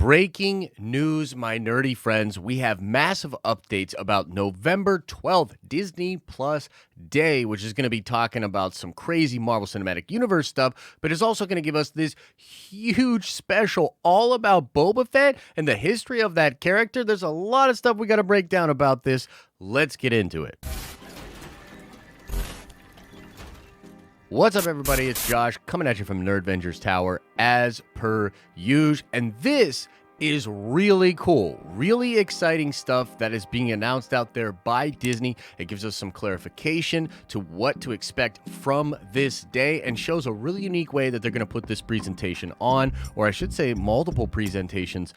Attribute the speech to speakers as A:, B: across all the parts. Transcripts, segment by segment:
A: Breaking news, my nerdy friends. We have massive updates about November 12th, Disney Plus Day, which is going to be talking about some crazy Marvel Cinematic Universe stuff, but it's also going to give us this huge special all about Boba Fett and the history of that character. There's a lot of stuff we got to break down about this. Let's get into it. What's up, everybody? It's Josh coming at you from Nerdvengers Tower as per usual, and this is really cool, really exciting stuff that is being announced out there by Disney. It gives us some clarification to what to expect from this day and shows a really unique way that they're going to put this presentation on, or I should say multiple presentations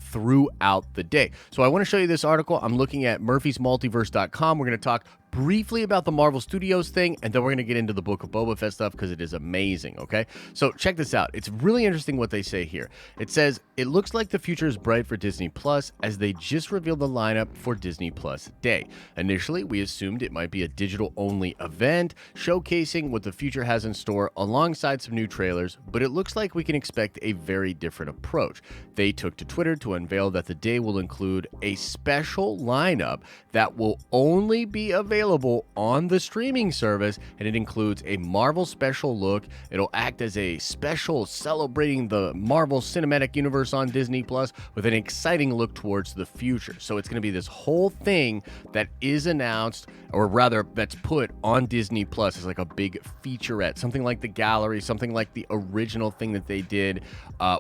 A: throughout the day. So I want to show you this article. I'm looking at murphysmultiverse.com. We're going to talk briefly about the Marvel Studios thing, and then we're going to get into the Book of Boba Fett stuff because it is amazing, okay? So check this out. It's really interesting what they say here. It says, it looks like the future is bright for Disney Plus as they just revealed the lineup for Disney Plus Day. Initially, we assumed it might be a digital-only event showcasing what the future has in store alongside some new trailers, but it looks like we can expect a very different approach. They took to Twitter to unveil that the day will include a special lineup that will only be available on the streaming service, and it includes a Marvel special look. It'll act as a special celebrating the Marvel Cinematic Universe on Disney Plus with an exciting look towards the future. So it's going to be this whole thing that is announced, or rather that's put on Disney Plus as like a big featurette, something like the gallery, something like the original thing that they did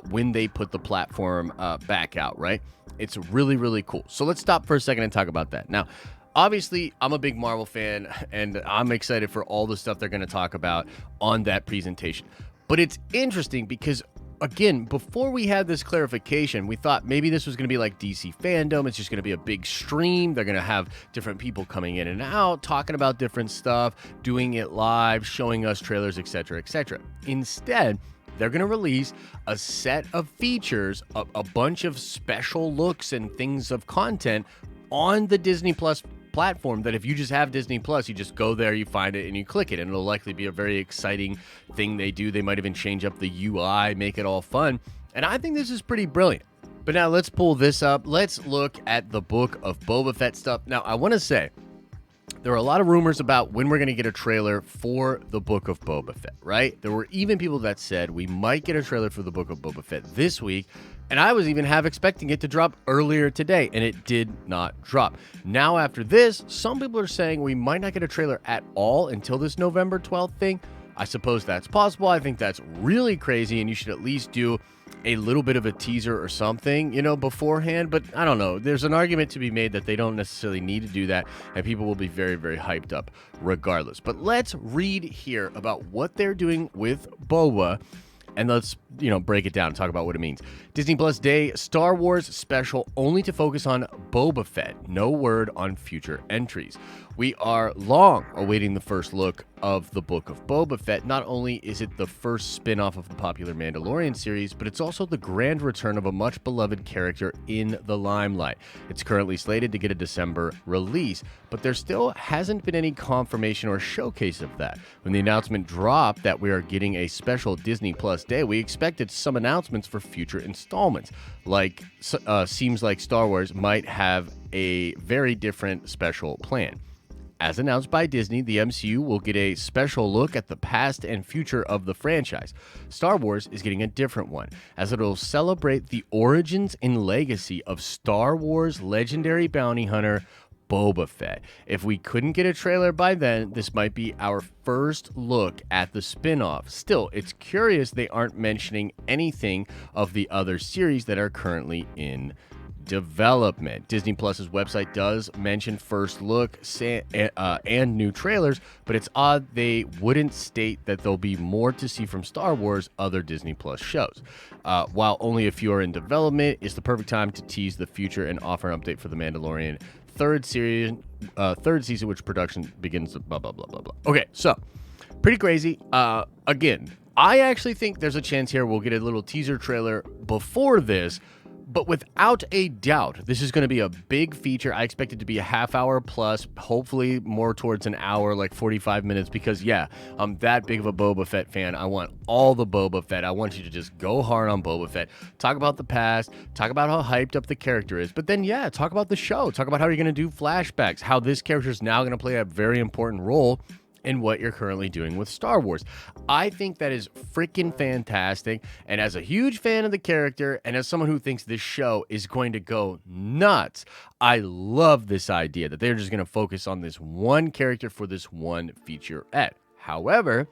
A: when they put the platform back out, right? It's really, really cool. So let's stop for a second and talk about that. Now, obviously, I'm a big Marvel fan, and I'm excited for all the stuff they're going to talk about on that presentation. But it's interesting because, again, before we had this clarification, we thought maybe this was going to be like DC Fandom. It's just going to be a big stream. They're going to have different people coming in and out, talking about different stuff, doing it live, showing us trailers, etc., etc. Instead, they're going to release a set of features, a bunch of special looks and things of content on the Disney Plus platform that if you just have Disney Plus, you just go there, you find it, and you click it, and it'll likely be a very exciting thing they do. They might even change up the UI, make it all fun, and I think this is pretty brilliant. But now let's pull this up. Let's look at the Book of Boba Fett stuff. Now, I want to say, there are a lot of rumors about when we're going to get a trailer for the Book of Boba Fett, right? There were even people that said we might get a trailer for the Book of Boba Fett this week, and I was even half expecting it to drop earlier today, and it did not drop. Now, after this, some people are saying we might not get a trailer at all until this November 12th thing. I suppose that's possible. I think that's really crazy, and you should at least do a little bit of a teaser or something, beforehand. But I don't know. There's an argument to be made that they don't necessarily need to do that, and people will be very, very hyped up regardless. But let's read here about what they're doing with Boba, and let's, break it down and talk about what it means. Disney Plus Day Star Wars special only to focus on Boba Fett. No word on future entries. We are long awaiting the first look of the Book of Boba Fett. Not only is it the first spin-off of the popular Mandalorian series, but it's also the grand return of a much-beloved character in the limelight. It's currently slated to get a December release, but there still hasn't been any confirmation or showcase of that. When the announcement dropped that we are getting a special Disney Plus Day, we expected some announcements for future installments. Seems like Star Wars might have a very different special plan. As announced by Disney, the MCU will get a special look at the past and future of the franchise. Star Wars is getting a different one, as it will celebrate the origins and legacy of Star Wars legendary bounty hunter Boba Fett. If we couldn't get a trailer by then, this might be our first look at the spin-off. Still, it's curious they aren't mentioning anything of the other series that are currently in development. Disney Plus's website does mention first look and new trailers, but it's odd they wouldn't state that there'll be more to see from Star Wars other Disney Plus shows. While only a few are in development, it's the perfect time to tease the future and offer an update for The Mandalorian third season, which production begins blah, blah, blah, blah, blah. Okay, so pretty crazy. Again, I actually think there's a chance here we'll get a little teaser trailer before this, But without a doubt, this is going to be a big feature. I expect it to be a half hour plus, hopefully more towards an hour, like 45 minutes, because yeah, I'm that big of a Boba Fett fan. I want all the Boba Fett. I want you to just go hard on Boba Fett. Talk about the past, talk about how hyped up the character is, but then yeah, talk about the show. Talk about how you're going to do flashbacks, how this character is now going to play a very important role in what you're currently doing with Star Wars. I think that is freaking fantastic. And as a huge fan of the character, and as someone who thinks this show is going to go nuts, I love this idea that they're just going to focus on this one character for this one featurette. However,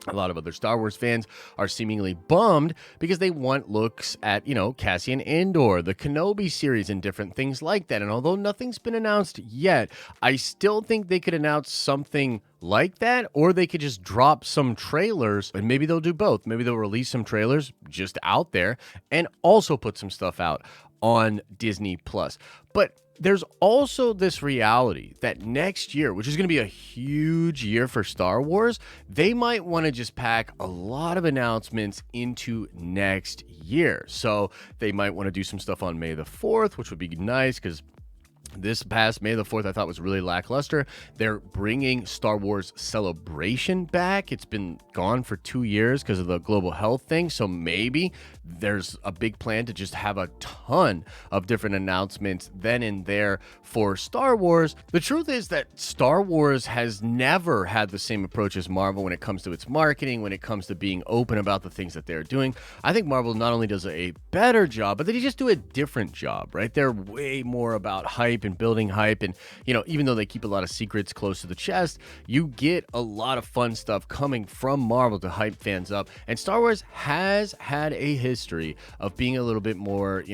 A: a lot of other Star Wars fans are seemingly bummed because they want looks at, Cassian Andor, the Kenobi series, and different things like that. And although nothing's been announced yet, I still think they could announce something like that, or they could just drop some trailers, and maybe they'll do both. Maybe they'll release some trailers just out there and also put some stuff out on Disney Plus. But there's also this reality that next year, which is going to be a huge year for Star Wars, they might want to just pack a lot of announcements into next year. So they might want to do some stuff on May the 4th, which would be nice because this past May the 4th, I thought was really lackluster. They're bringing Star Wars Celebration back. It's been gone for 2 years because of the global health thing. So maybe there's a big plan to just have a ton of different announcements then and there for Star Wars. The truth is that Star Wars has never had the same approach as Marvel when it comes to its marketing, when it comes to being open about the things that they're doing. I think Marvel not only does a better job, but they just do a different job, right? They're way more about hype and building hype, and even though they keep a lot of secrets close to the chest, you get a lot of fun stuff coming from Marvel to hype fans up. And Star Wars has had a history of being a little bit more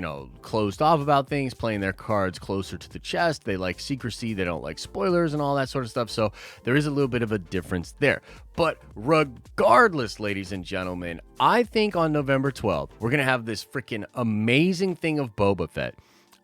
A: closed off about things, playing their cards closer to the chest. They like secrecy, they don't like spoilers and all that sort of stuff, so there is a little bit of a difference there. But regardless, ladies and gentlemen, I think on November 12th we're gonna have this freaking amazing thing of Boba Fett.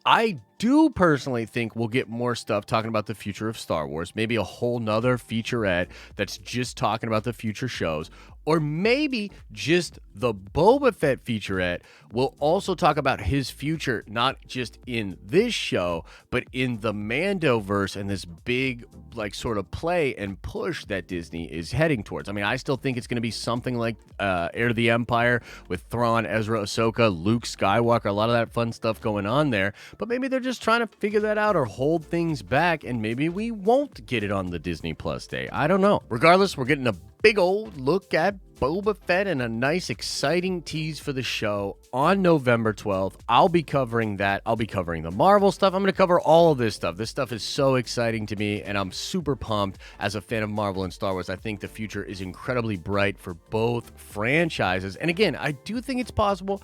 A: I do personally think we'll get more stuff talking about the future of Star Wars, maybe a whole nother featurette that's just talking about the future shows, or maybe just the Boba Fett featurette will also talk about his future, not just in this show, but in the Mandoverse and this big sort of play and push that Disney is heading towards. I mean, I still think it's going to be something like Heir to the Empire with Thrawn, Ezra, Ahsoka, Luke Skywalker, a lot of that fun stuff going on there, but maybe they're just trying to figure that out or hold things back, and maybe we won't get it on the Disney Plus day. I don't know. Regardless, we're getting a big old look at Boba Fett and a nice exciting tease for the show on November 12th. I'll be covering that. I'll be covering the Marvel stuff. I'm going to cover all of this stuff. This stuff is so exciting to me, and I'm super pumped as a fan of Marvel and Star Wars. I think the future is incredibly bright for both franchises. And again, I do think it's possible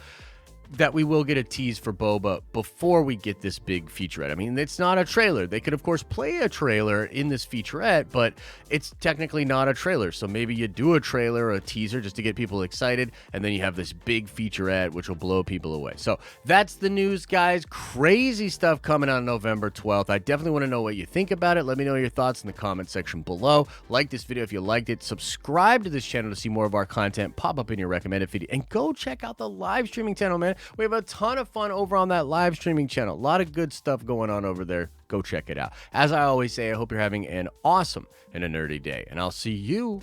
A: that we will get a tease for Boba before we get this big featurette. I mean, it's not a trailer. They could, of course, play a trailer in this featurette, but it's technically not a trailer. So maybe you do a trailer or a teaser just to get people excited, and then you have this big featurette, which will blow people away. So that's the news, guys. Crazy stuff coming on November 12th. I definitely want to know what you think about it. Let me know your thoughts in the comment section below. Like this video if you liked it. Subscribe to this channel to see more of our content pop up in your recommended feed. And go check out the live streaming channel, man. We have a ton of fun over on that live streaming channel. A lot of good stuff going on over there. Go check it out. As I always say, I hope you're having an awesome and a nerdy day. And I'll see you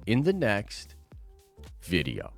A: in the next video.